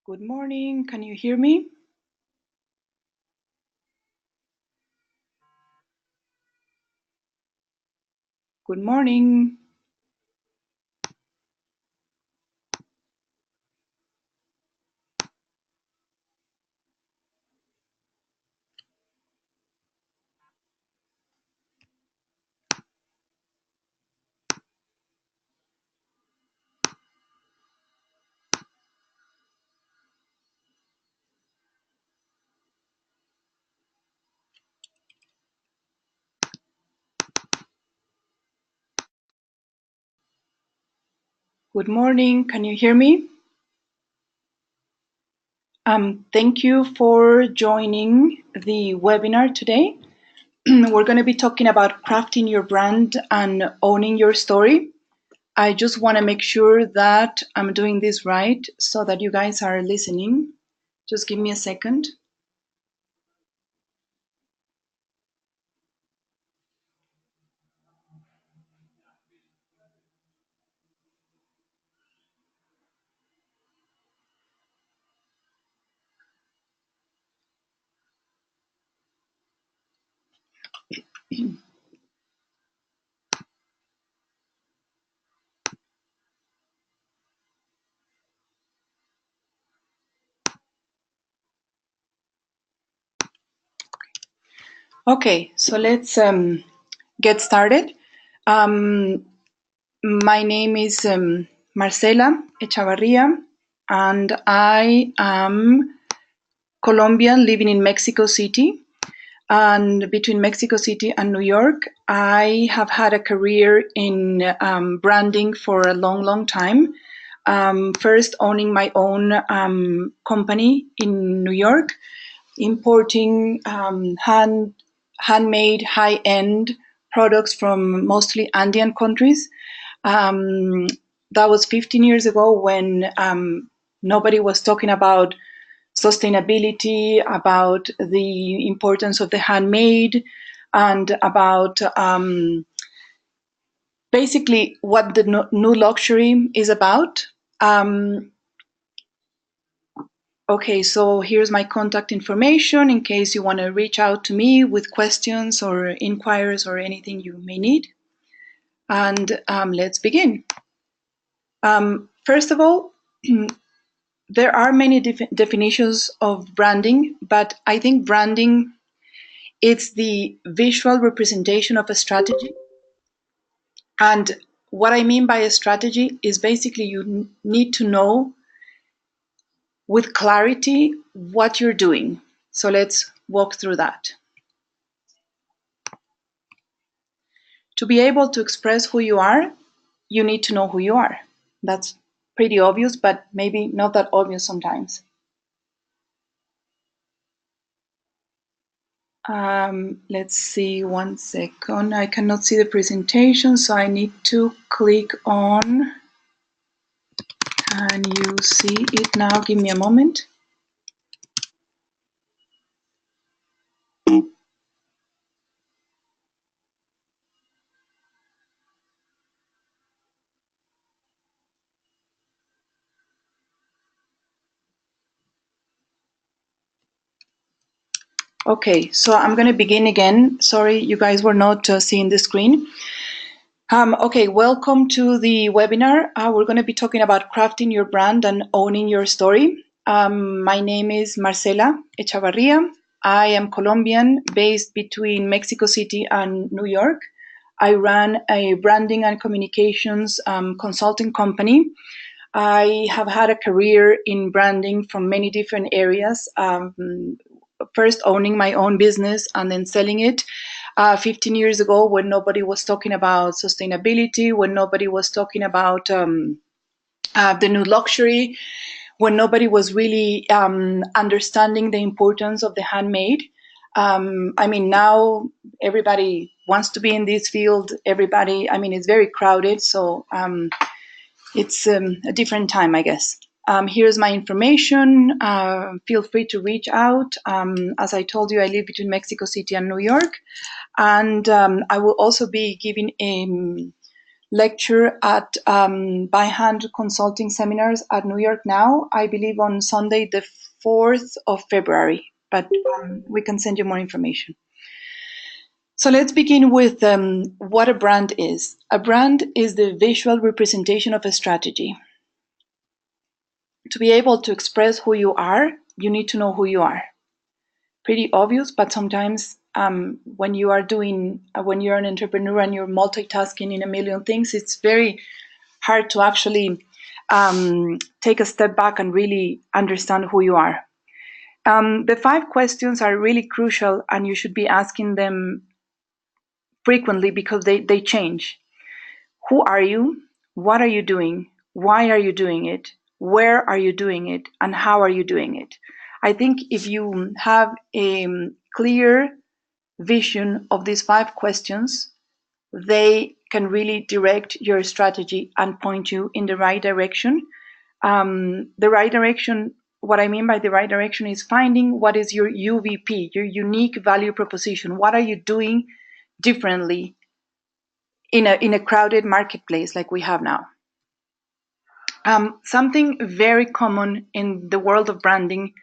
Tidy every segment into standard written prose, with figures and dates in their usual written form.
Good morning. Can you hear me? Good morning. Good morning. Can you hear me? Thank you for joining the webinar today. We're going to be talking about crafting your brand and owning your story. I just want to make sure that I'm doing this right so that you guys are listening. Just give me a second. Okay, so let's get started. My name is Marcella Echavarria, and I am Colombian living in Mexico City. And between Mexico City and New York, I have had a career in branding for a long, long time. First owning my own company in New York, importing handmade, high-end products from mostly Andean countries. That was 15 years ago when nobody was talking about sustainability, about the importance of the handmade, and about basically what the new luxury is about. Okay, so here's my contact information in case you want to reach out to me with questions or inquiries or anything you may need. And let's begin. First of all, there are many definitions of branding, but I think branding it's the visual representation of a strategy. And what I mean by a strategy is basically you need to know with clarity what you're doing. So let's walk through that. To be able to express who you are, you need to know who you are. That's pretty obvious, but maybe not that obvious sometimes. Let's see, one second. I cannot see the presentation, so I need to click on. Can you see it now? Give me a moment. Okay, so I'm going to begin again. Sorry, you guys were not seeing the screen. Okay, welcome to the webinar. We're going to be talking about crafting your brand and owning your story. My name is Marcella Echavarria. I am Colombian, based between Mexico City and New York. I run a branding and communications consulting company. I have had a career in branding from many different areas. First owning my own business and then selling it 15 years ago when nobody was talking about sustainability, when nobody was talking about the new luxury, when nobody was really understanding the importance of the handmade. I mean, now everybody wants to be in this field. Everybody, I mean, it's very crowded. So it's a different time, I guess. Here's my information. Feel free to reach out. As I told you, I live between Mexico City and New York. And I will also be giving lecture at ByHand Consulting Seminars at New York now, I believe on Sunday, the 4th of February, but we can send you more information. So let's begin with what a brand is. A brand is the visual representation of a strategy. To be able to express who you are, you need to know who you are. Pretty obvious, but sometimes when you're an entrepreneur and you're multitasking in a million things, it's very hard to actually take a step back and really understand who you are. The 5 questions are really crucial, and you should be asking them frequently because they change. Who are you? What are you doing? Why are you doing it? Where are you doing it? And how are you doing it? I think if you have a clear vision of these 5 questions, they can really direct your strategy and point you in the right direction. The right direction, what I mean by the right direction is finding what is your UVP, your unique value proposition. What are you doing differently in a crowded marketplace like we have now? Something very common in the world of branding,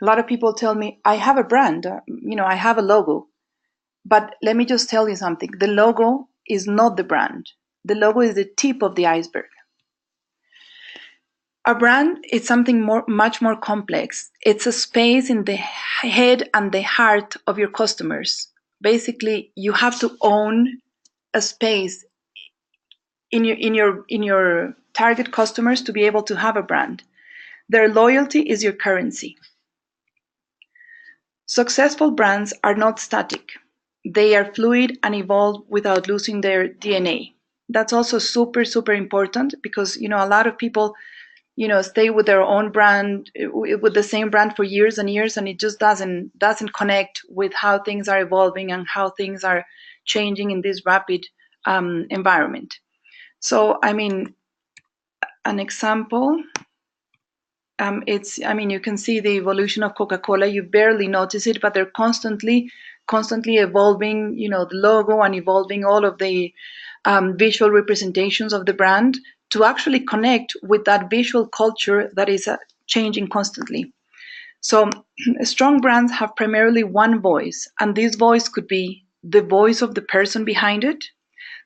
a lot of people tell me, I have a brand, I have a logo. But let me just tell you something. The logo is not the brand. The logo is the tip of the iceberg. A brand is something much more complex. It's a space in the head and the heart of your customers. Basically, you have to own a space in your target customers to be able to have a brand. Their loyalty is your currency. Successful brands are not static. They are fluid and evolve without losing their DNA. That's also super, super important because, a lot of people, stay with their own brand, with the same brand for years and years, and it just doesn't connect with how things are evolving and how things are changing in this rapid environment. So, an example, you can see the evolution of Coca-Cola. You barely notice it, but they're constantly evolving, the logo and evolving all of the visual representations of the brand to actually connect with that visual culture that is changing constantly. So strong brands have primarily one voice, and this voice could be the voice of the person behind it,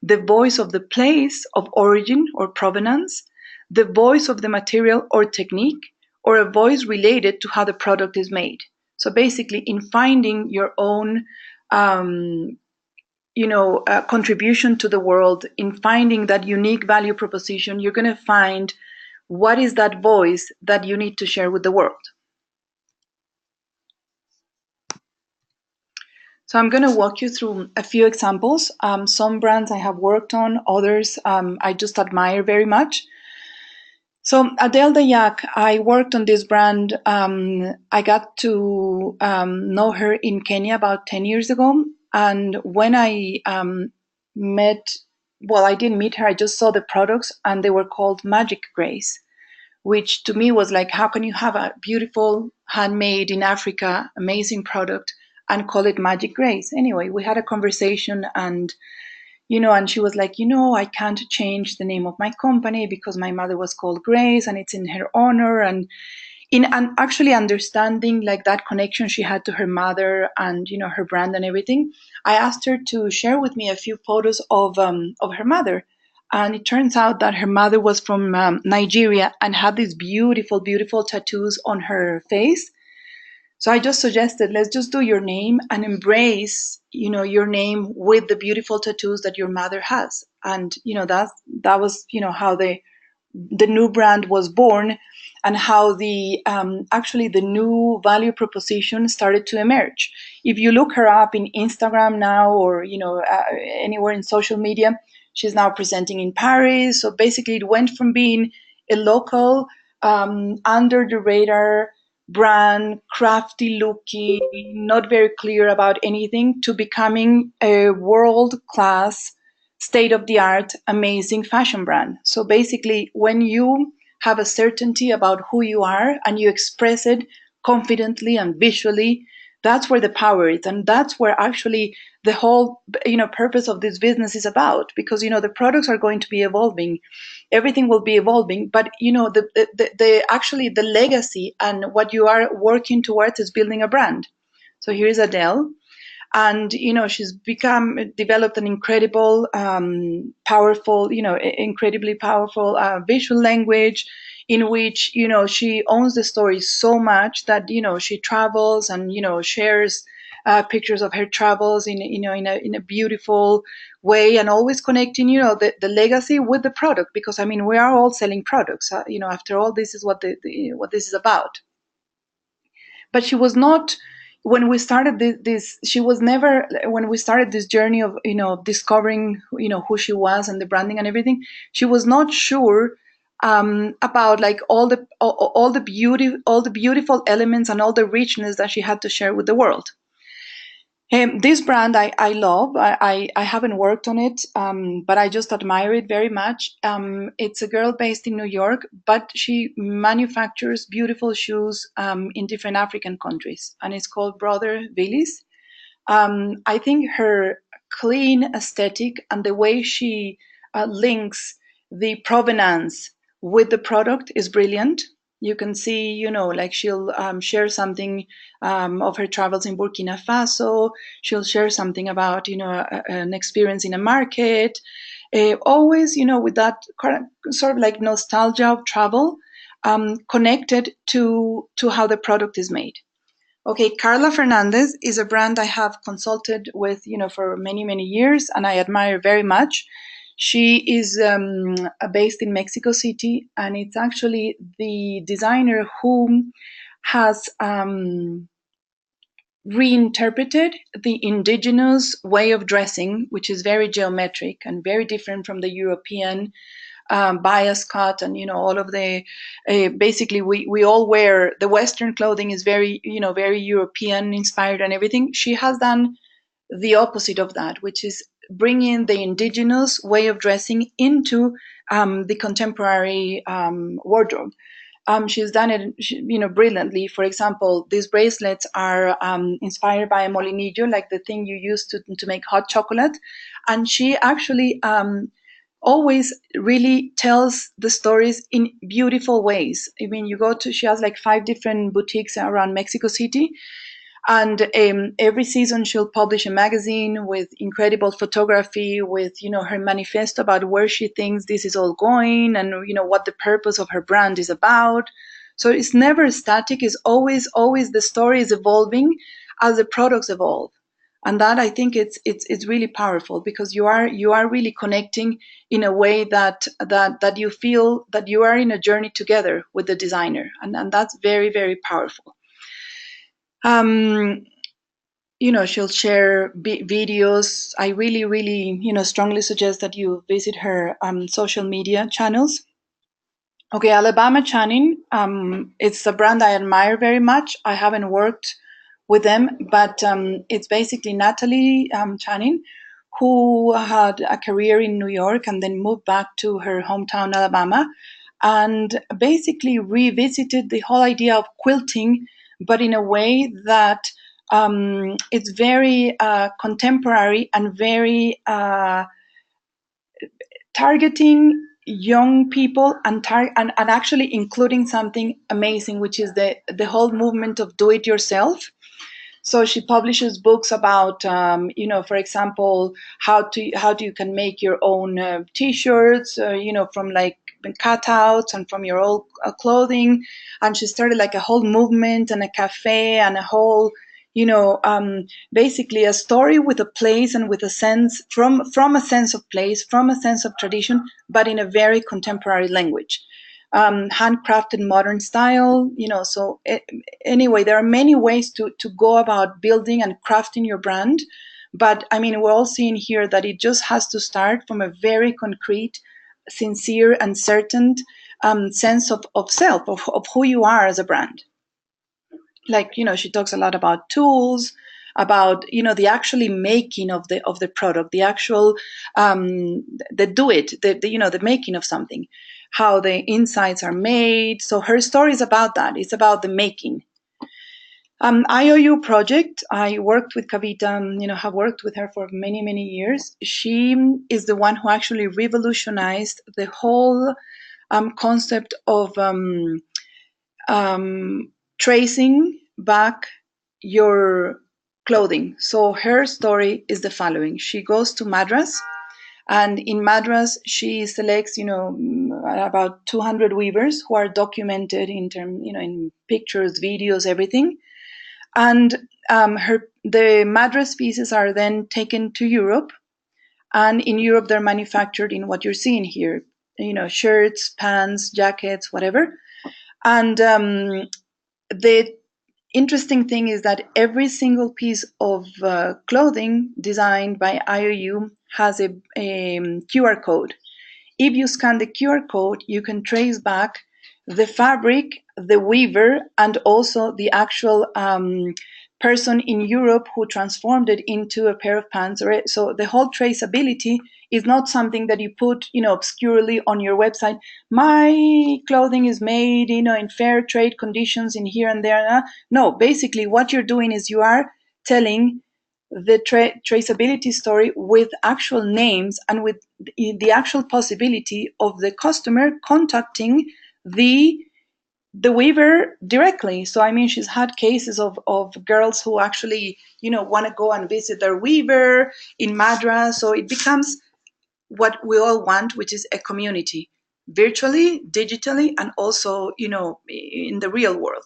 the voice of the place of origin or provenance, the voice of the material or technique, or a voice related to how the product is made. So basically, in finding your own contribution to the world, in finding that unique value proposition, you're going to find what is that voice that you need to share with the world. So I'm going to walk you through a few examples. Some brands I have worked on, others I just admire very much. So Adele Dayak, I worked on this brand. I got to know her in Kenya about 10 years ago. And when I I didn't meet her, I just saw the products and they were called Magic Grace, which to me was like, how can you have a beautiful, handmade in Africa, amazing product and call it Magic Grace? Anyway, we had a conversation and she was like, I can't change the name of my company because my mother was called Grace and it's in her honor. And actually understanding like that connection she had to her mother and, her brand and everything, I asked her to share with me a few photos of her mother. And it turns out that her mother was from Nigeria and had these beautiful, beautiful tattoos on her face. So I just suggested, let's just do your name and embrace, your name with the beautiful tattoos that your mother has. And, that was, how the new brand was born and how the new value proposition started to emerge. If you look her up in Instagram now or, anywhere in social media, she's now presenting in Paris. So basically it went from being a local, under the radar brand, crafty looking, not very clear about anything, to becoming a world-class, state-of-the-art, amazing fashion brand. So basically, when you have a certainty about who you are and you express it confidently and visually, That's where the power is, and that's where actually the whole purpose of this business is about, because the products are going to be evolving, everything will be evolving, but the actually the legacy and what you are working towards is building a brand. So here's Adele, and she's developed an incredible powerful incredibly powerful visual language, in which she owns the story so much that she travels and shares pictures of her travels in a beautiful way, and always connecting the legacy with the product, because I mean we are all selling products, after all, this is what what this is about. But she was not, when we started this, she was never, when we started this journey of discovering who she was and the branding and everything, she was not sure about like all the beauty, all the beautiful elements and all the richness that she had to share with the world. This brand I love. I haven't worked on it, but I just admire it very much. It's a girl based in New York, but she manufactures beautiful shoes in different African countries, and it's called Brother Billy's. I think her clean aesthetic and the way she links the provenance with the product is brilliant. You can see, like she'll share something of her travels in Burkina Faso. She'll share something about, an experience in a market. Always, with that sort of like nostalgia of travel, connected to how the product is made. Okay, Carla Fernandez is a brand I have consulted with, for many, many years, and I admire very much. She is based in Mexico City, and it's actually the designer who has reinterpreted the indigenous way of dressing, which is very geometric and very different from the European bias cut, and all of the basically we all wear the Western clothing is very very European inspired and everything. She has done the opposite of that, which is bringing the indigenous way of dressing into the contemporary wardrobe. She's done it, brilliantly. For example, these bracelets are inspired by a molinillo, like the thing you use to make hot chocolate, and she actually always really tells the stories in beautiful ways. I mean, she has like 5 different boutiques around Mexico City, and every season she'll publish a magazine with incredible photography, with her manifesto about where she thinks this is all going, and what the purpose of her brand is about. So it's never static. It's always the story is evolving as the products evolve, and that I think it's really powerful, because you are really connecting in a way that you feel that you are in a journey together with the designer, and that's very, very powerful. She'll share videos. I really, really, strongly suggest that you visit her social media channels. Okay, Alabama Channing. It's a brand I admire very much. I haven't worked with them, but it's basically Natalie Channing, who had a career in New York and then moved back to her hometown, Alabama, and basically revisited the whole idea of quilting, but in a way that it's very contemporary and very targeting young people, and actually including something amazing, which is the whole movement of do it yourself. So she publishes books about, for example, how you can make your own T-shirts, from like cutouts and from your old clothing. And she started like a whole movement and a cafe and a whole, basically a story with a place and with a sense from a sense of place, from a sense of tradition, but in a very contemporary language. Handcrafted modern style, so anyway, there are many ways to go about building and crafting your brand, but I mean, we're all seeing here that it just has to start from a very concrete, sincere and certain sense of self, of who you are as a brand. Like, she talks a lot about tools, about the actually making of the product, the actual the making of something, how the insides are made. So her story is about that. It's about the making. IOU project. I worked with Kavita, have worked with her for many, many years. She is the one who actually revolutionized the whole concept of tracing back your clothing. So her story is the following. She goes to Madras, and in Madras, she selects, about 200 weavers who are documented in pictures, videos, everything. And the Madras pieces are then taken to Europe, and in Europe they're manufactured in what you're seeing here, shirts, pants, jackets, whatever. And the interesting thing is that every single piece of clothing designed by IOU has a QR code. If you scan the QR code, you can trace back the fabric, the weaver, and also the actual person in Europe who transformed it into a pair of pants. So the whole traceability is not something that you put, obscurely on your website. My clothing is made, in fair trade conditions in here and there. No, basically what you're doing is you are telling the traceability story with actual names and with the actual possibility of the customer contacting the weaver directly. So I mean, she's had cases of girls who actually want to go and visit their weaver in Madras. So it becomes what we all want, which is a community, virtually, digitally, and also in the real world.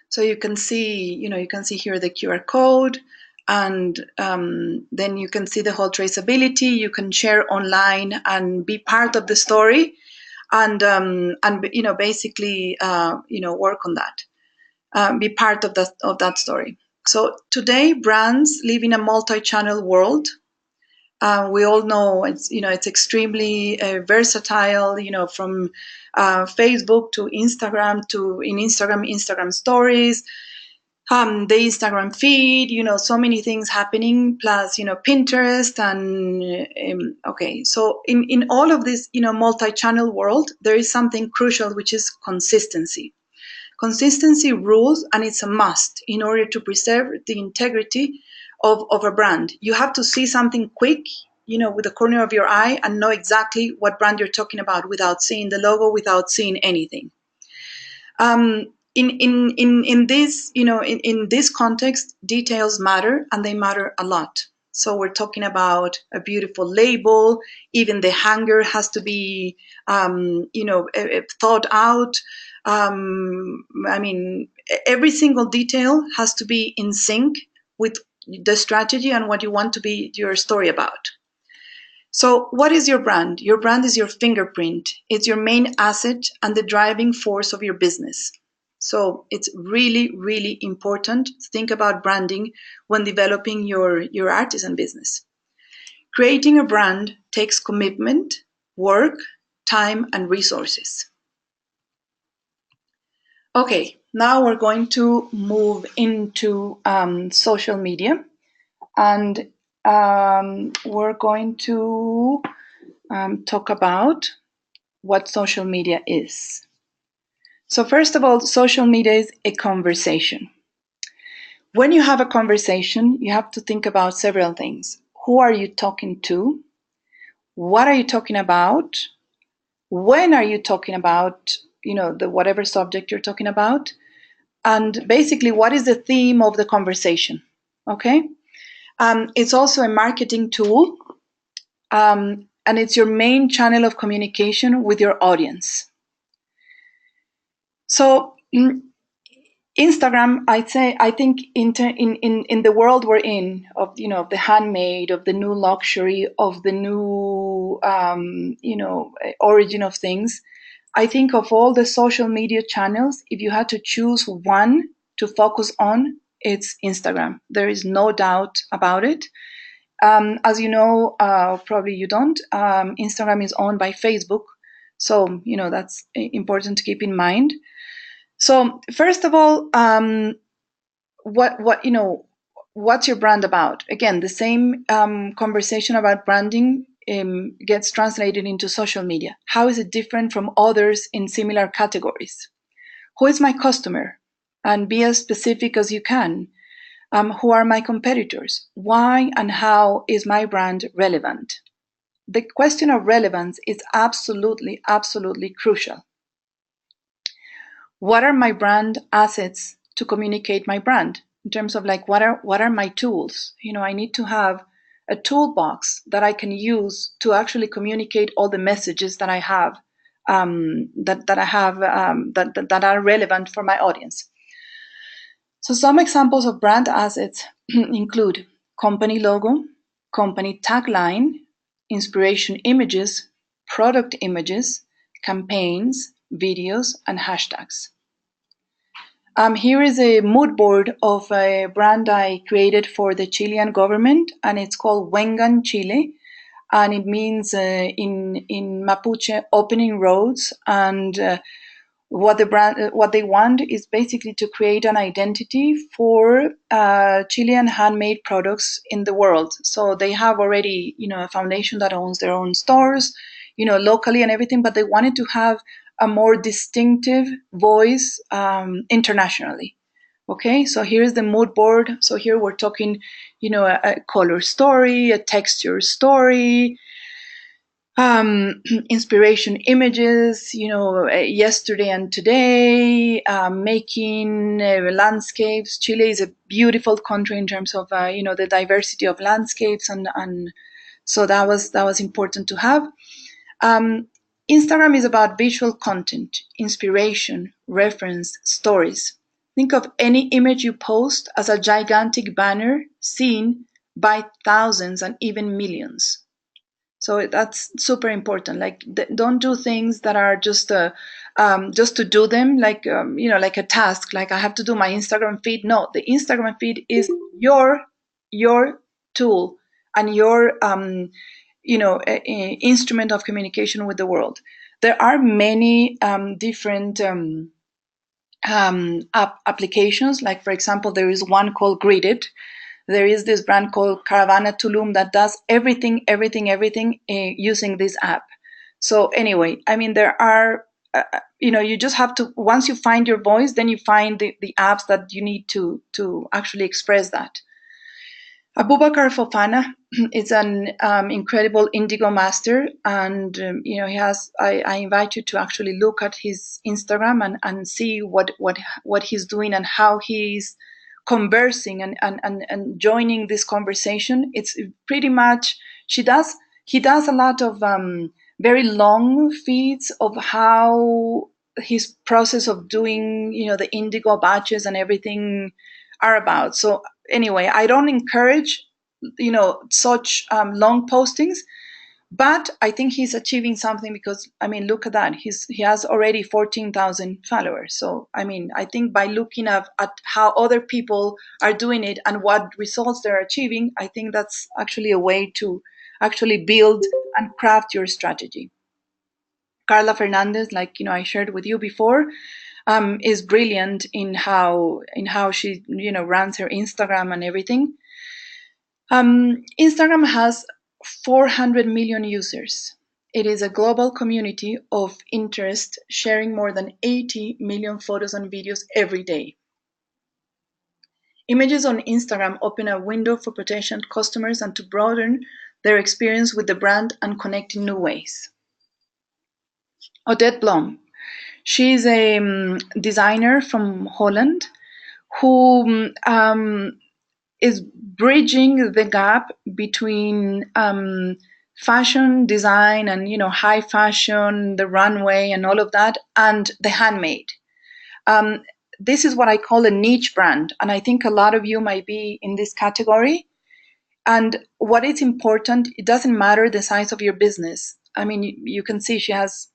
So you can see, here the QR code, and then you can see the whole traceability. You can share online and be part of the story, and basically work on that, be part of that story. So today, brands live in a multi-channel world. We all know it's extremely versatile. From Facebook to Instagram, to in Instagram stories, the Instagram feed. So many things happening. Plus, Pinterest and okay. So in all of this, multi-channel world, there is something crucial, which is consistency. Consistency rules, and it's a must in order to preserve the integrity of a brand. You have to see something quick, with the corner of your eye, and know exactly what brand you're talking about without seeing the logo, without seeing anything. In this, in this context, details matter, and they matter a lot. So we're talking about a beautiful label. Even the hanger has to be, thought out. I mean, every single detail has to be in sync with the strategy and what you want to be your story about. So what is your brand? Your brand is your fingerprint. It's your main asset and the driving force of your business. So it's really, really important to think about branding when developing your artisan business. Creating a brand takes commitment, work, time, and resources. Okay, now we're going to move into social media, and we're going to talk about what social media is. So first of all, social media is a conversation. When you have a conversation, you have to think about several things. Who are you talking to? What are you talking about? When are you talking about, the whatever subject you're talking about? And basically, what is the theme of the conversation? Okay. It's also a marketing tool, and it's your main channel of communication with your audience. So Instagram, I think in the world we're in, of the handmade, of the new luxury, of the new origin of things, I think of all the social media channels, if you had to choose one to focus on, it's Instagram. There is no doubt about it. As you know, probably you don't, Instagram is owned by Facebook. So, that's important to keep in mind. So first of all, what's your brand about? Again, the same conversation about branding gets translated into social media. How is it different from others in similar categories? Who is my customer? and be as specific as you can. Who are my competitors? Why and how is my brand relevant? The question of relevance is absolutely, absolutely crucial. What are my brand assets to communicate my brand? In terms of like, what are my tools? I need to have a toolbox that I can use to actually communicate all the messages that I have, that are relevant for my audience. So some examples of brand assets include company logo, company tagline, inspiration images, product images, campaigns, videos, and hashtags. Here is a mood board of a brand I created for the Chilean government, and it's called Wengan Chile, and it means in Mapuche opening roads. And what they want is basically to create an identity for Chilean handmade products in the world. So they have already, a foundation that owns their own stores, locally and everything, but they wanted to have a more distinctive voice internationally. Okay, so here's the mood board. So here we're talking, a color story, a texture story, inspiration images, yesterday and today, making landscapes. Chile is a beautiful country in terms of, the diversity of landscapes, and so that was important to have. Instagram is about visual content, inspiration, reference, stories. Think of any image you post as a gigantic banner seen by thousands and even millions. So that's super important. Like, don't do things that are just to do them, like like a task. Like, I have to do my Instagram feed. No, the Instagram feed is your tool and your instrument of communication with the world. There are many different applications. Like, for example, there is one called Gridded. There is this brand called Caravana Tulum that does everything using this app. So anyway, I mean, there are, you just have to, once you find your voice, then you find the apps that you need to actually express that. Abubakar Fofana is an incredible indigo master, and he has. I invite you to actually look at his Instagram and see what he's doing and how he's conversing and joining this conversation. It's pretty much he does a lot of very long feeds of how his process of doing the indigo batches and everything are about. So anyway, I don't encourage such long postings, but I think he's achieving something, because I mean, look at that, he has already 14,000 followers. So I mean, I think by looking at how other people are doing it and what results they're achieving, I think that's actually a way to actually build and craft your strategy. Carla Fernandez, like I shared with you before, is brilliant in how she runs her Instagram and everything. Instagram has 400 million users. It is a global community of interest, sharing more than 80 million photos and videos every day. Images on Instagram open a window for potential customers and to broaden their experience with the brand and connect in new ways. Odette Blom. She's a designer from Holland who is bridging the gap between fashion design and high fashion, the runway and all of that, and the handmade. This is what I call a niche brand, and I think a lot of you might be in this category. And what is important, it doesn't matter the size of your business. I mean, you can see she has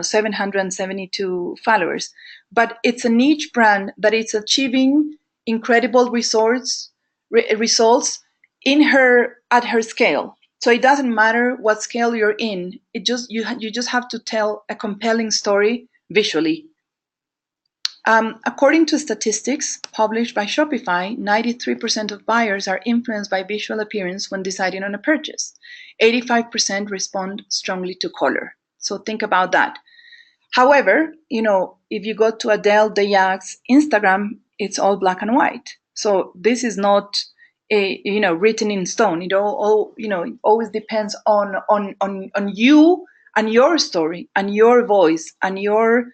772 followers, but it's a niche brand that is achieving incredible results at her scale. So it doesn't matter what scale you're in. You just have to tell a compelling story visually. According to statistics published by Shopify, 93% of buyers are influenced by visual appearance when deciding on a purchase. 85% respond strongly to color. So think about that. However, if you go to Adele Dayak's Instagram, it's all black and white. So this is not written in stone. It always depends on you and your story and your voice and your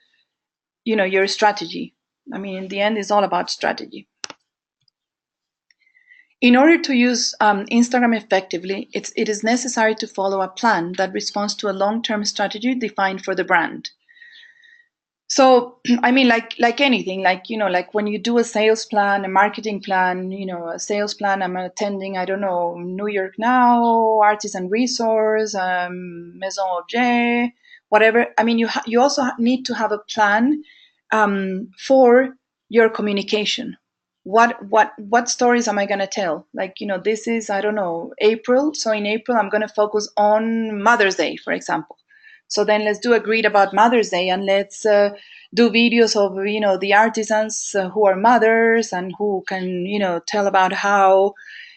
strategy. I mean, in the end, it's all about strategy. In order to use Instagram effectively, it is necessary to follow a plan that responds to a long-term strategy defined for the brand. So, I mean, like anything, like when you do a sales plan, a marketing plan, a sales plan. I'm attending, I don't know, New York Now, Artisan Resource, Maison Objet, whatever. I mean, you also need to have a plan for your communication. What stories am I going to tell? This is, I don't know, April. So in April, I'm going to focus on Mother's Day, for example. So then let's do a grid about Mother's Day, and let's do videos of the artisans who are mothers and who can tell about how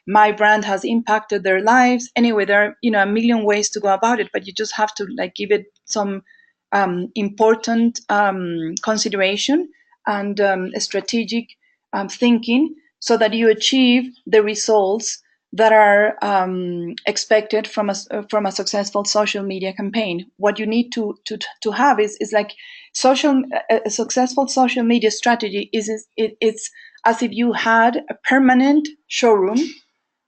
my brand has impacted their lives. Anyway, there are a million ways to go about it, but you just have to give it some important consideration and strategic thinking, so that you achieve the results that are expected from a successful social media campaign. What you need to have is like a successful social media strategy it's as if you had a permanent showroom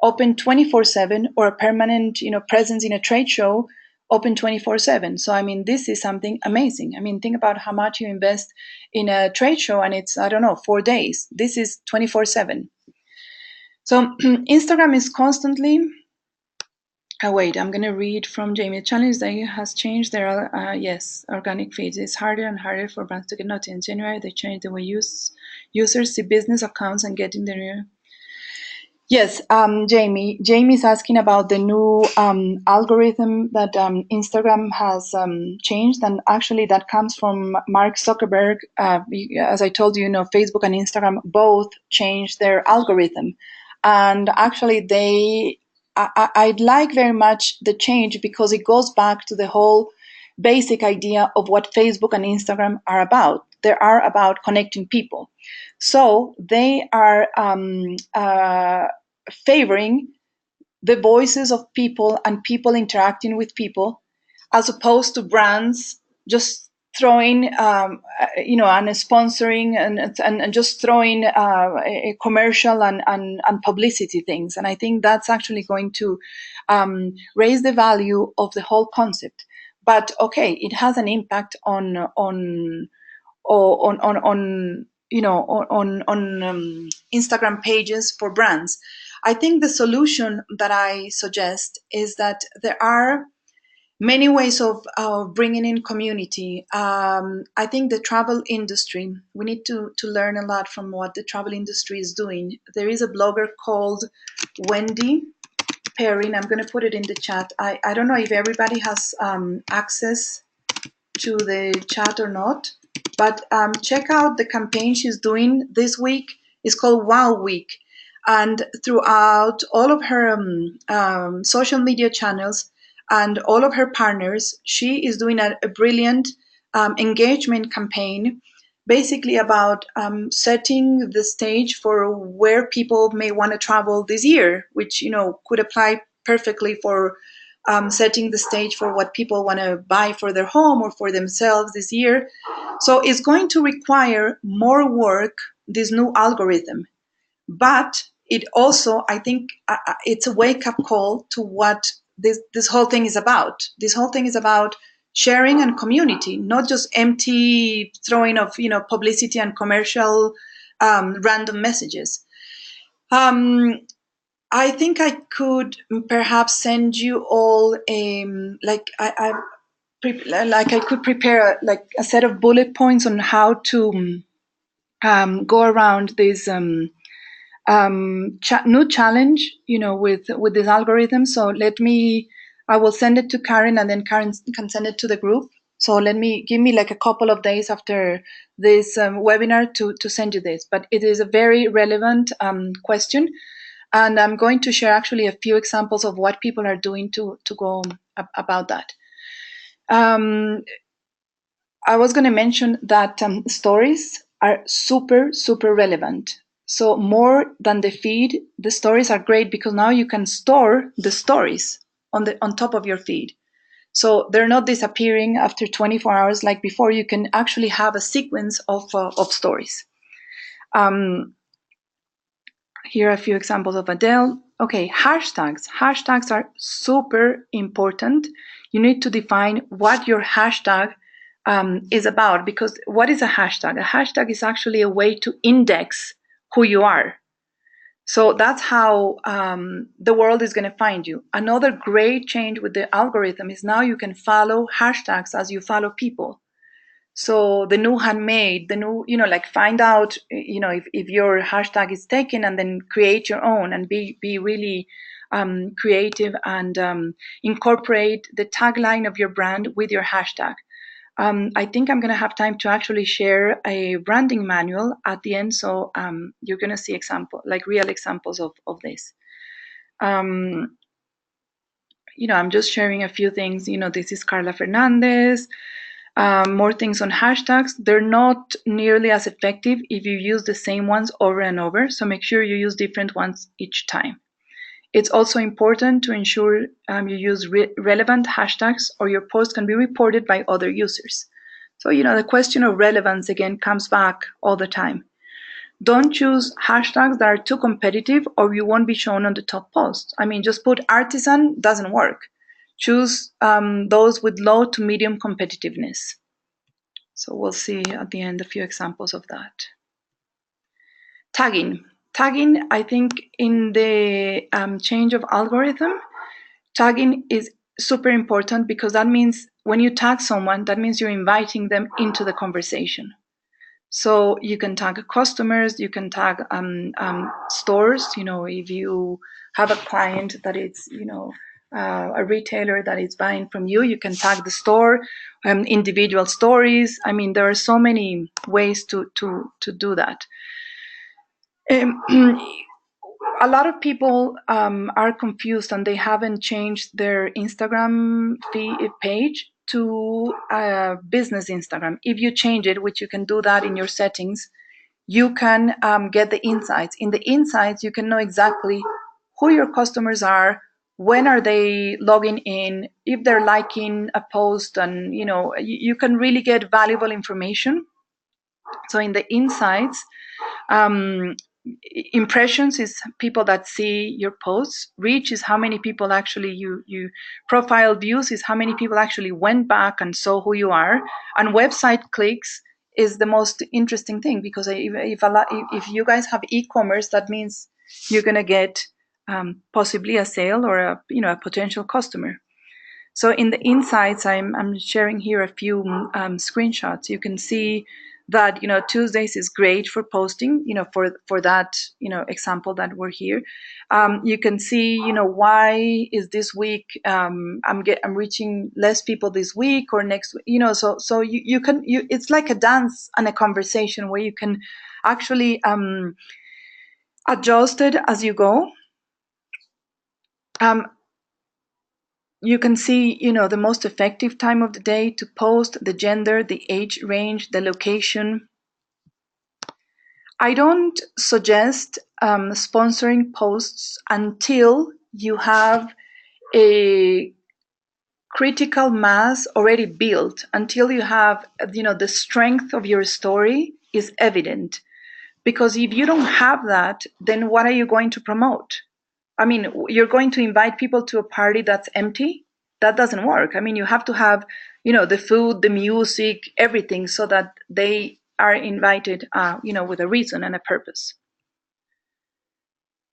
open 24/7, or a permanent presence in a trade show open 24/7. So I mean, this is something amazing. I mean, think about how much you invest in a trade show, and it's, I don't know, 4 days. This is 24/7. So Instagram is constantly. Wait, I'm going to read from Jamie. The challenge that has changed their yes, organic feeds. It's harder and harder for brands to get noticed. In January, they changed the way users see business accounts and getting their. Yes, Jamie. Jamie's asking about the new algorithm that Instagram has changed, and actually that comes from Mark Zuckerberg. As I told you, Facebook and Instagram both changed their algorithm, and actually I'd like very much the change, because it goes back to the whole basic idea of what Facebook and Instagram are about. They are about connecting people. So they are favoring the voices of people and people interacting with people, as opposed to brands just throwing and sponsoring and just throwing a commercial and publicity things. And I think that's actually going to raise the value of the whole concept. But okay, it has an impact on Instagram pages for brands. I think the solution that I suggest is that there are many ways of bringing in community. I think the travel industry, we need to learn a lot from what the travel industry is doing. There is a blogger called Wendy Perrin. I'm going to put it in the chat. I don't know if everybody has access to the chat or not, but check out the campaign she's doing this week. It's called Wow Week. And throughout all of her social media channels and all of her partners, she is doing a brilliant engagement campaign, basically about setting the stage for where people may want to travel this year, which could apply perfectly for setting the stage for what people want to buy for their home or for themselves this year. So it's going to require more work, this new algorithm. But it also, I think, it's a wake-up call to what this whole thing is about. This whole thing is about sharing and community, not just empty throwing of publicity and commercial random messages. I think I could perhaps send you all I could prepare a set of bullet points on how to go around this new challenge, with this algorithm. So I will send it to Karen, and then Karen can send it to the group. So give me a couple of days after this webinar to send you this. But it is a very relevant question. And I'm going to share actually a few examples of what people are doing to go about that. I was going to mention that stories are super, super relevant. So more than the feed, the stories are great because now you can store the stories on top of your feed. So they're not disappearing after 24 hours like before. You can actually have a sequence of stories. Um, Here are a few examples of Adele. Okay, hashtags. Hashtags are super important. You need to define what your hashtag is about, because what is a hashtag? A hashtag is actually a way to index who you are. So that's how the world is going to find you. Another great change with the algorithm is now you can follow hashtags as you follow people. So the new handmade, the new, like find out, if your hashtag is taken, and then create your own and be really creative and incorporate the tagline of your brand with your hashtag. I think I'm going to have time to actually share a branding manual at the end. So you're going to see real examples of this. I'm just sharing a few things. This is Carla Fernandez. More things on hashtags. They're not nearly as effective if you use the same ones over and over. So make sure you use different ones each time. It's also important to ensure you use relevant hashtags, or your post can be reported by other users. So, the question of relevance again comes back all the time. Don't choose hashtags that are too competitive, or you won't be shown on the top post. I mean, just put artisan, doesn't work. Choose those with low to medium competitiveness. So we'll see at the end a few examples of that. Tagging. Tagging, I think in the change of algorithm, tagging is super important, because that means when you tag someone, that means you're inviting them into the conversation. So you can tag customers, you can tag stores. If you have a client that is, a retailer that is buying from you, you can tag the store, individual stories. I mean, there are so many ways to do that. A lot of people are confused, and they haven't changed their Instagram page to business Instagram. If you change it, which you can do that in your settings, you can get the insights. In the insights, you can know exactly who your customers are, when are they logging in, if they're liking a post, and you can really get valuable information. So in the insights, um, impressions is people that see your posts. Reach is how many people actually you profile views is how many people actually went back and saw who you are. And website clicks is the most interesting thing, because if you guys have e-commerce, that means you're going to get possibly a sale, or a potential customer. So in the insights, I'm sharing here a few screenshots. You can see that Tuesdays is great for posting. For that example that we're here, you can see why is this week I'm reaching less people this week or next week. So you can it's like a dance and a conversation where you can actually adjust it as you go. You can see, the most effective time of the day to post, the gender, the age range, the location. I don't suggest sponsoring posts until you have a critical mass already built, until you have, the strength of your story is evident. Because if you don't have that, then what are you going to promote? I mean, you're going to invite people to a party that's empty? That doesn't work. I mean, you have to have, the food, the music, everything, so that they are invited, with a reason and a purpose.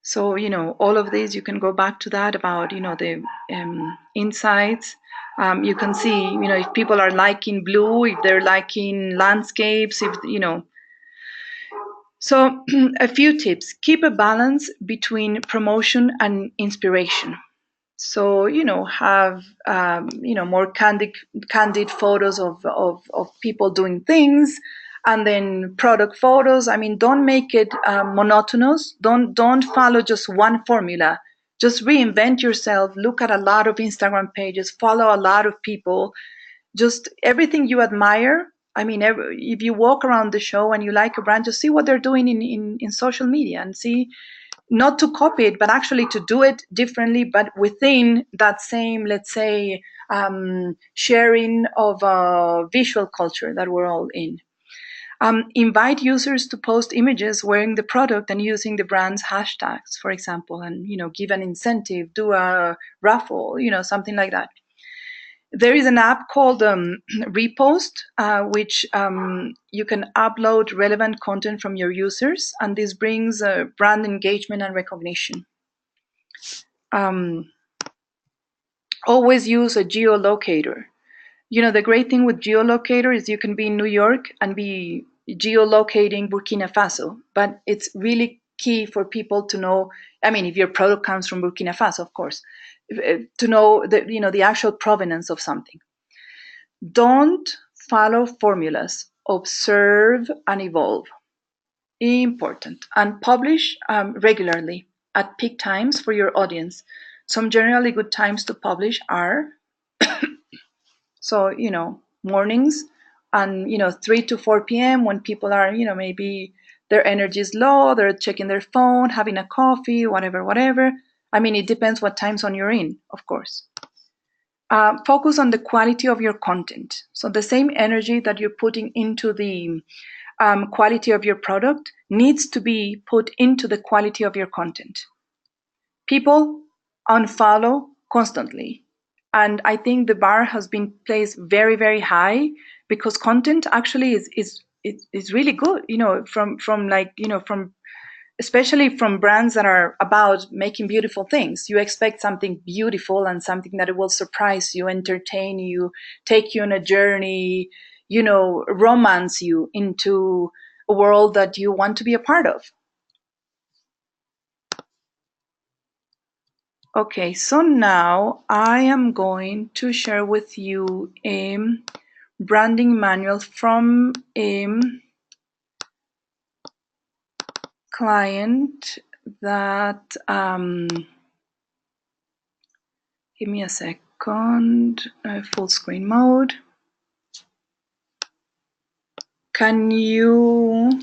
So, all of this, you can go back to that about, the insights. You can see, if people are liking blue, if they're liking landscapes, if, So a few tips. Keep a balance between promotion and inspiration. So have more candid photos of people doing things, and then product photos. I mean, don't make it monotonous. Don't follow just one formula. Just reinvent yourself. Look at a lot of Instagram pages. Follow a lot of people. Just everything you admire, I mean, if you walk around the show and you like a brand, just see what they're doing in social media and see, not to copy it, but actually to do it differently, but within that same, let's say, sharing of visual culture that we're all in. Invite users to post images wearing the product and using the brand's hashtags, for example, and give an incentive, do a raffle, something like that. There is an app called Repost, which you can upload relevant content from your users, and this brings brand engagement and recognition. Always use a geolocator. The great thing with geolocator is you can be in New York and be geolocating Burkina Faso, but it's really key for people to know. I mean, if your product comes from Burkina Faso, of course, to know the actual provenance of something. Don't follow formulas. Observe and evolve. Important. And publish regularly at peak times for your audience. Some generally good times to publish are mornings and 3 to 4 p.m. when people are maybe their energy is low, they're checking their phone, having a coffee, whatever. I mean, it depends what time zone you're in, of course. Focus on the quality of your content. So the same energy that you're putting into the quality of your product needs to be put into the quality of your content. People unfollow constantly. And I think the bar has been placed very, very high because content actually is really good, from especially from brands that are about making beautiful things. You expect something beautiful and something that will surprise you, entertain you, take you on a journey, romance you into a world that you want to be a part of. Okay, so now I am going to share with you a branding manual from a client that, give me a second, full screen mode. Can you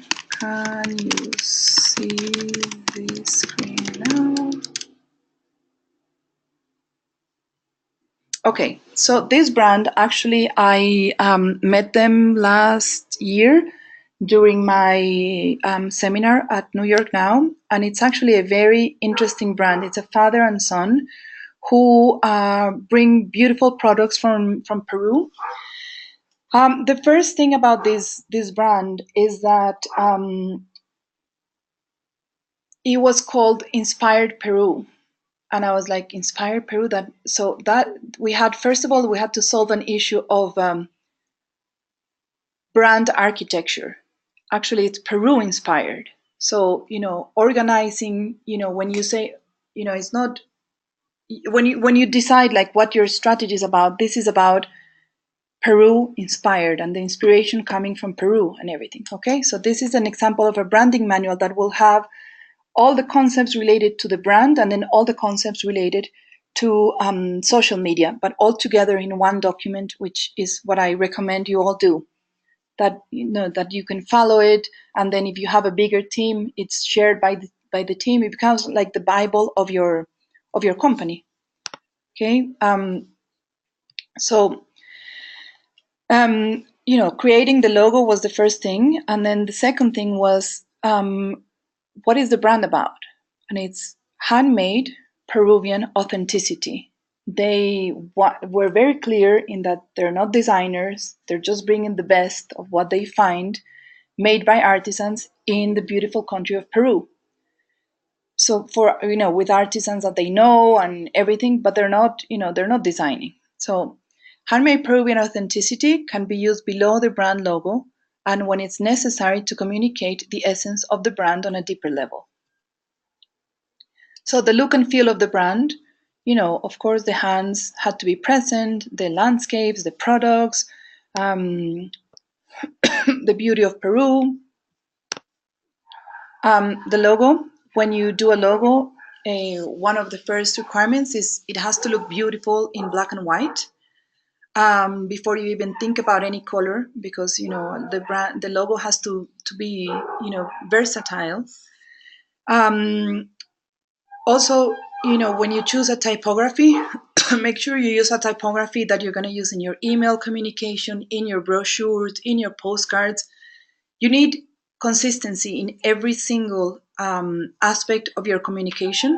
see the screen now? Okay, so this brand, actually, I met them last year during my seminar at New York Now, and it's actually a very interesting brand. It's a father and son who bring beautiful products from Peru. The first thing about this brand is that it was called Inspired Peru. And I was like, Inspired Peru? That we had, first of all, we had to solve an issue of brand architecture. Actually, it's Peru inspired. So, organizing, when you say, it's not, when you decide like what your strategy is about, this is about Peru inspired and the inspiration coming from Peru and everything. Okay, so this is an example of a branding manual that will have all the concepts related to the brand and then all the concepts related to social media, but all together in one document, which is what I recommend you all do. That that you can follow it, and then if you have a bigger team, it's shared by the team. It becomes like the Bible of your company. Okay, so creating the logo was the first thing, and then the second thing was what is the brand about? And it's handmade Peruvian authenticity. They were very clear in that they're not designers, they're just bringing the best of what they find made by artisans in the beautiful country of Peru. So for, with artisans that they know and everything, but they're not designing. So handmade Peruvian authenticity can be used below the brand logo and when it's necessary to communicate the essence of the brand on a deeper level. So the look and feel of the brand, of course, the hands had to be present, the landscapes, the products, the beauty of Peru. The logo, when you do a logo, one of the first requirements is it has to look beautiful in black and white. before you even think about any color, because the logo has to be versatile. Um, Also, when you choose a typography, make sure you use a typography that you're going to use in your email communication, in your brochures, in your postcards. You need consistency in every single aspect of your communication.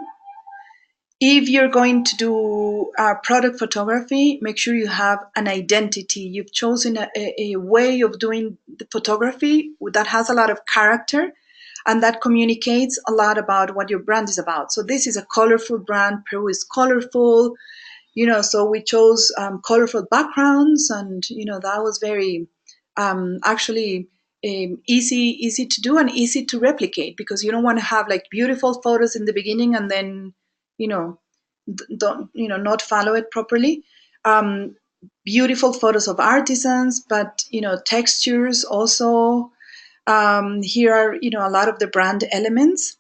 If you're going to do product photography, make sure you have an identity. You've chosen a way of doing the photography that has a lot of character and that communicates a lot about what your brand is about. So this is a colorful brand. Peru is colorful, so we chose colorful backgrounds, and that was very actually easy to do and easy to replicate, because you don't want to have like beautiful photos in the beginning and then you know don't not follow it properly. um, Beautiful photos of artisans, but textures also. Here are a lot of the brand elements.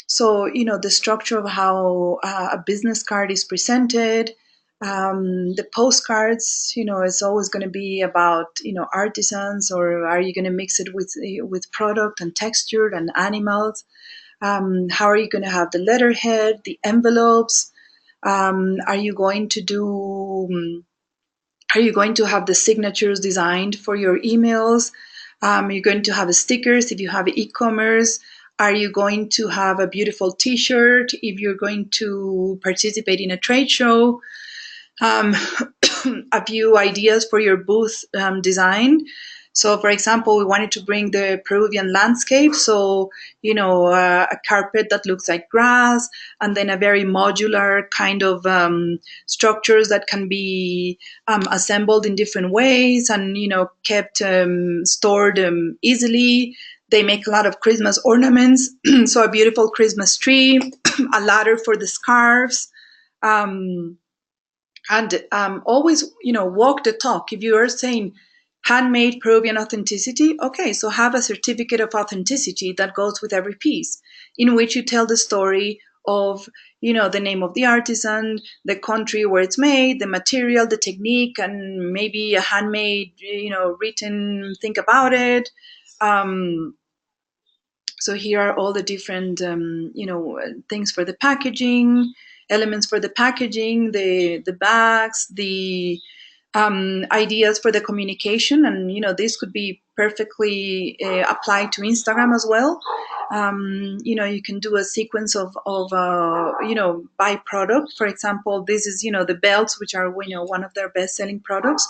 So, the structure of how a business card is presented, the postcards, it's always going to be about, artisans, or are you going to mix it with product and texture and animals? How are you going to have the letterhead, the envelopes? Are you going to do are you going to have the signatures designed for your emails? You're going to have stickers if you have e-commerce. Are you going to have a beautiful T-shirt if you're going to participate in a trade show? um, a few ideas for your booth design. So, for example, we wanted to bring the Peruvian landscape. So, a carpet that looks like grass, and then a very modular kind of structures that can be assembled in different ways and, kept stored easily. They make a lot of Christmas ornaments. So, a beautiful Christmas tree, a ladder for the scarves. And always walk the talk. If you are saying handmade Peruvian authenticity, okay, so have a certificate of authenticity that goes with every piece, in which you tell the story of the name of the artisan, the country where it's made, the material, the technique, and maybe a handmade written thing about it. So here are all the different, things for the packaging, elements for the packaging, the bags, the ideas for the communication, and this could be perfectly applied to Instagram as well. You can do a sequence of by product. For example, this is the belts, which are one of their best selling products.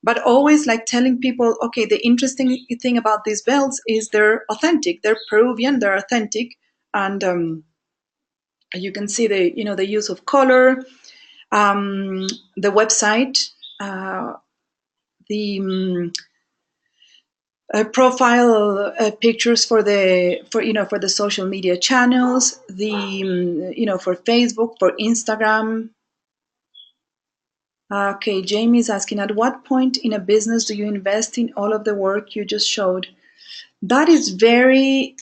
But always like telling people, okay, the interesting thing about these belts is they're authentic, they're Peruvian, they're authentic, and you can see the use of color, the website, the profile pictures for the social media channels, the for Facebook, for Instagram. Okay, Jamie is asking, at what point in a business do you invest in all of the work you just showed? That is very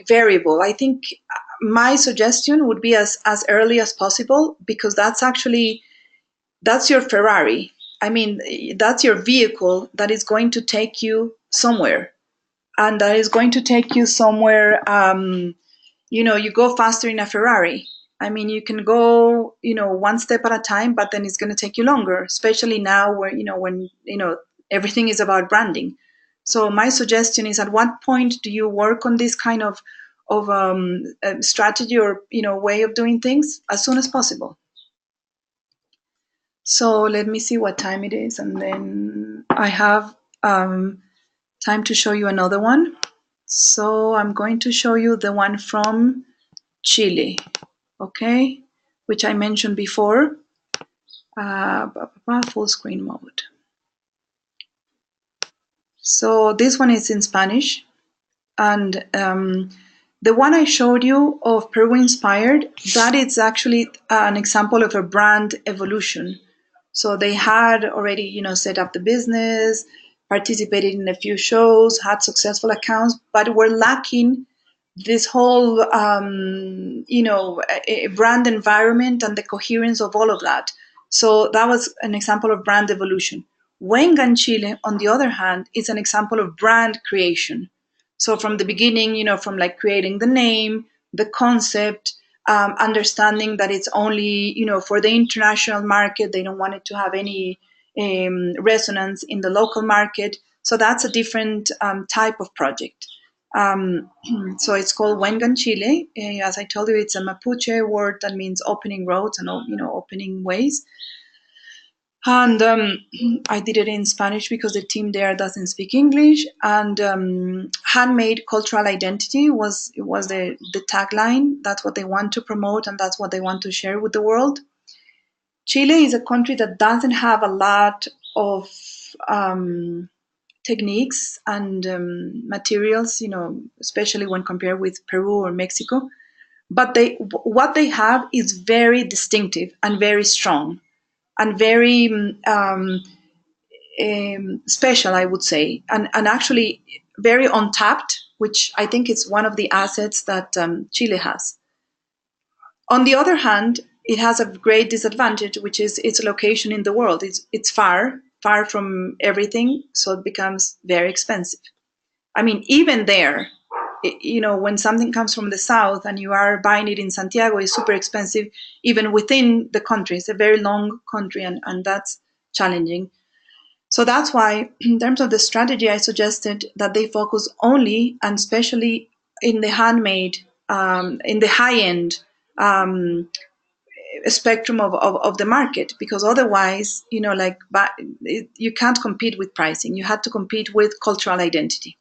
variable. I think my suggestion would be as early as possible, because that's your Ferrari. I mean, that's your vehicle that is going to take you somewhere, and that is going to take you somewhere. You go faster in a Ferrari. I mean, you can go, one step at a time, but then it's going to take you longer, especially now where, when, everything is about branding. So my suggestion is, at what point do you work on this kind of strategy or, way of doing things? As soon as possible. So let me see what time it is, and then I have time to show you another one. So I'm going to show you the one from Chile, okay, which I mentioned before. Full screen mode. So this one is in Spanish, and the one I showed you of Peru inspired, that is actually an example of a brand evolution. So they had already, set up the business, participated in a few shows, had successful accounts, but were lacking this whole, brand environment and the coherence of all of that. So that was an example of brand evolution. Wengan Chile, on the other hand, is an example of brand creation. So from the beginning, from like creating the name, the concept, understanding that it's only, for the international market, they don't want it to have any resonance in the local market. So that's a different type of project. So it's called Wengan Chile. As I told you, it's a Mapuche word that means opening roads and opening ways. And I did it in Spanish because the team there doesn't speak English. And handmade cultural identity was the tagline. That's what they want to promote, and that's what they want to share with the world. Chile is a country that doesn't have a lot of techniques and materials, especially when compared with Peru or Mexico. But what they have is very distinctive and very strong and very special, I would say, and actually very untapped, which I think is one of the assets that Chile has. On the other hand, it has a great disadvantage, which is its location in the world. It's far from everything, so it becomes very expensive. I mean, even there, when something comes from the south and you are buying it in Santiago, it's super expensive, even within the country. It's a very long country, and that's challenging. So that's why, in terms of the strategy, I suggested that they focus only and especially in the handmade, in the high end spectrum of the market, because otherwise, you can't compete with pricing. You had to compete with cultural identity.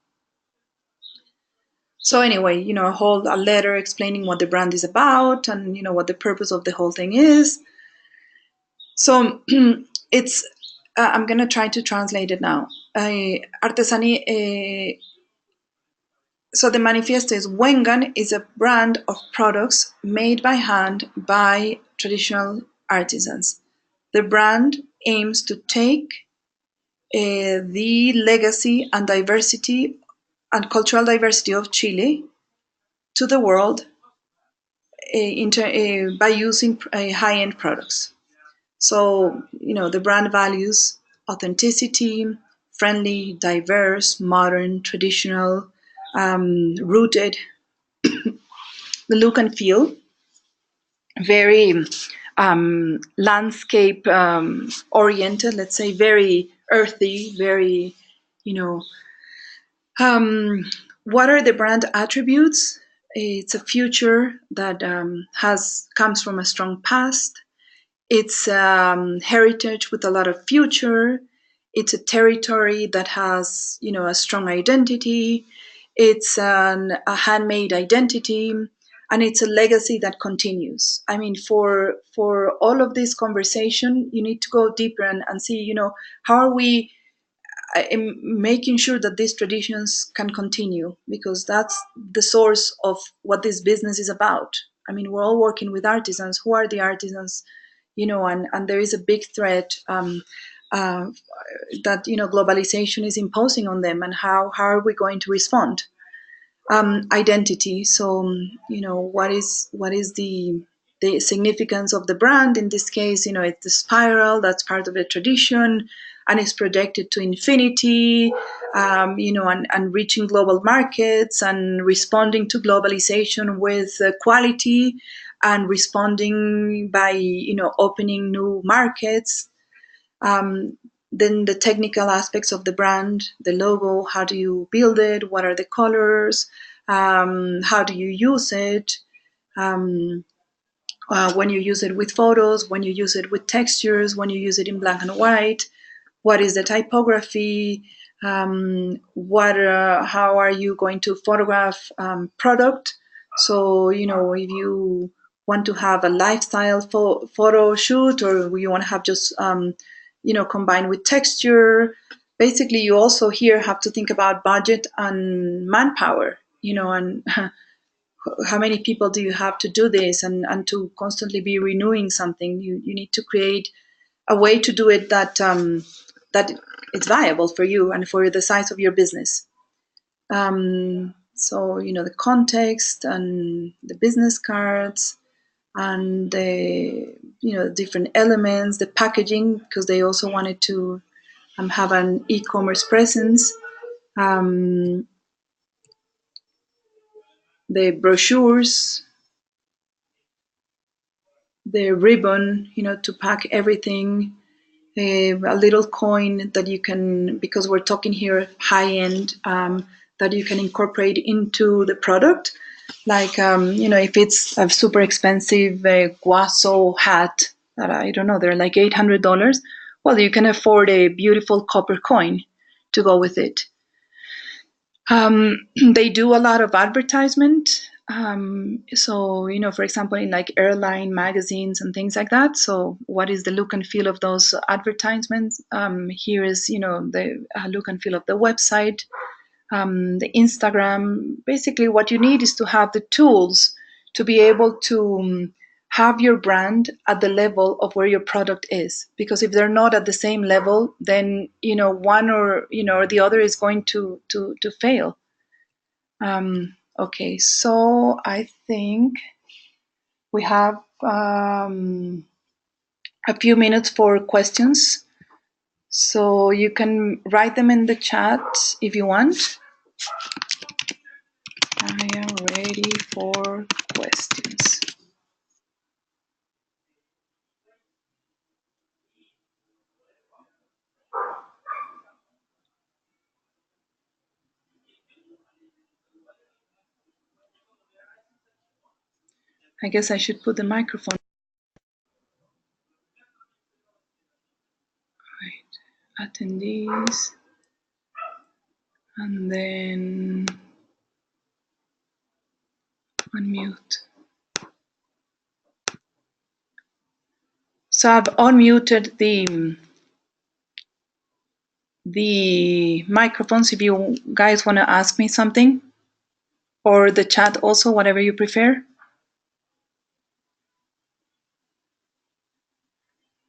So anyway, a letter explaining what the brand is about and what the purpose of the whole thing is. So it's I'm gonna try to translate it now. Artesani. So the manifesto is Wengan is a brand of products made by hand by traditional artisans. The brand aims to take the legacy and diversity and cultural diversity of Chile to the world by using high-end products. So, the brand values authenticity, friendly, diverse, modern, traditional, rooted, the look and feel, very landscape oriented, let's say, very earthy, very, what are the brand attributes? It's a future that comes from a strong past. It's heritage with a lot of future. It's a territory that has, a strong identity. It's a handmade identity, and it's a legacy that continues. I mean, for all of this conversation, you need to go deeper and see, how are we making sure that these traditions can continue, because that's the source of what this business is about. I mean, we're all working with artisans. Who are the artisans? And there is a big threat that globalization is imposing on them, and how are we going to respond? Identity. So what is the significance of the brand in this case? It's the spiral that's part of the tradition, and it's projected to infinity. And reaching global markets and responding to globalization with quality, and responding by opening new markets. Then the technical aspects of the brand, the logo, how do you build it? What are the colors? How do you use it? When you use it with photos, when you use it with textures, when you use it in black and white, what is the typography? How are you going to photograph product? So, if you want to have a lifestyle photo shoot, or you want to have just, combined with texture, basically you also here have to think about budget and manpower, and how many people do you have to do this, and to constantly be renewing something. You need to create a way to do it that that it's viable for you and for the size of your business. So the context and the business cards, and the different elements, the packaging, because they also wanted to have an e-commerce presence, um, the brochures, the ribbon, to pack everything, a little coin that you can, because we're talking here high end, that you can incorporate into the product. Like, if it's a super expensive guaso hat that I don't know, they're like $800. Well, you can afford a beautiful copper coin to go with it. They do a lot of advertisement. So, for example, in like airline magazines and things like that. So, what is the look and feel of those advertisements? Here is, the look and feel of the website, the Instagram. Basically, what you need is to have the tools to be able to have your brand at the level of where your product is. Because if they're not at the same level, then one or the other is going to fail. Okay, so I think we have a few minutes for questions. So you can write them in the chat if you want. I am ready for questions. I guess I should put the microphone. Right. Attendees. And then unmute. So I've unmuted the microphones if you guys want to ask me something, or the chat also, whatever you prefer.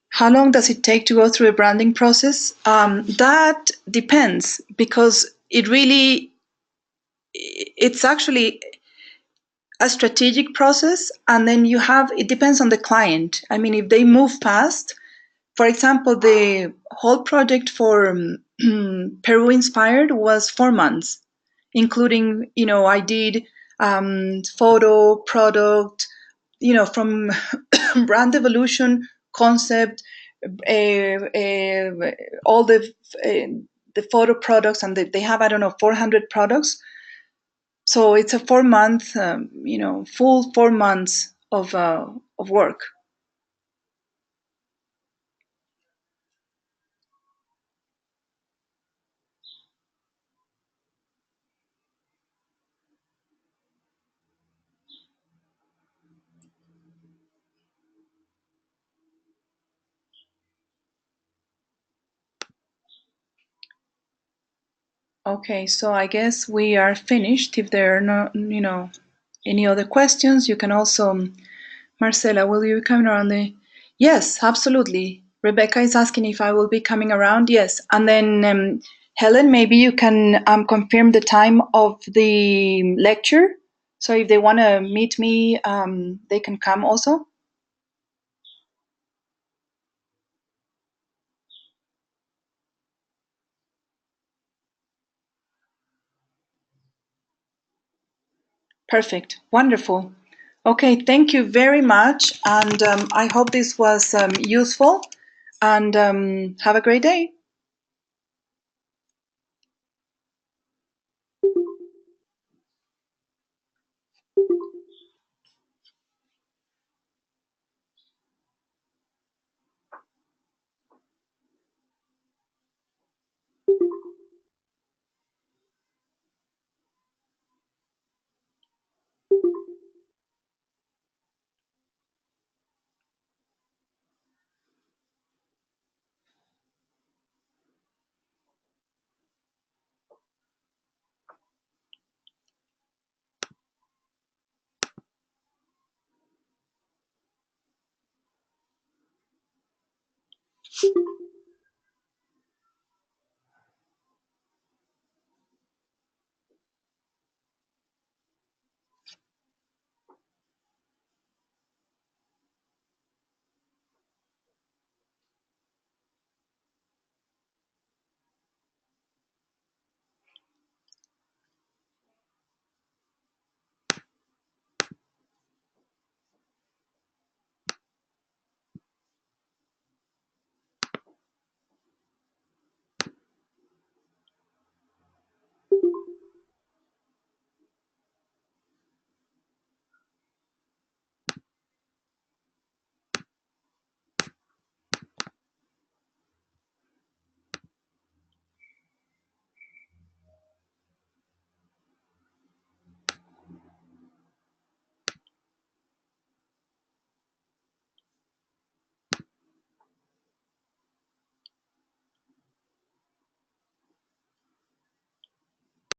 How long does it take to go through a branding process? That depends, because it's actually a strategic process, and then it depends on the client. I mean, if they move fast, for example, the whole project for Peru Inspired was 4 months, including, I did photo, product, from brand evolution, concept, all the photo products, and they have, I don't know, 400 products. So it's a 4 month, full 4 months of work. Okay, so I guess we are finished. If there are no, any other questions, you can also, Marcella, will you be coming around Yes, absolutely. Rebecca is asking if I will be coming around. Yes, and then Helen, maybe you can confirm the time of the lecture. So if they want to meet me, they can come also. Perfect. Wonderful. Okay, thank you very much. And I hope this was useful. And have a great day.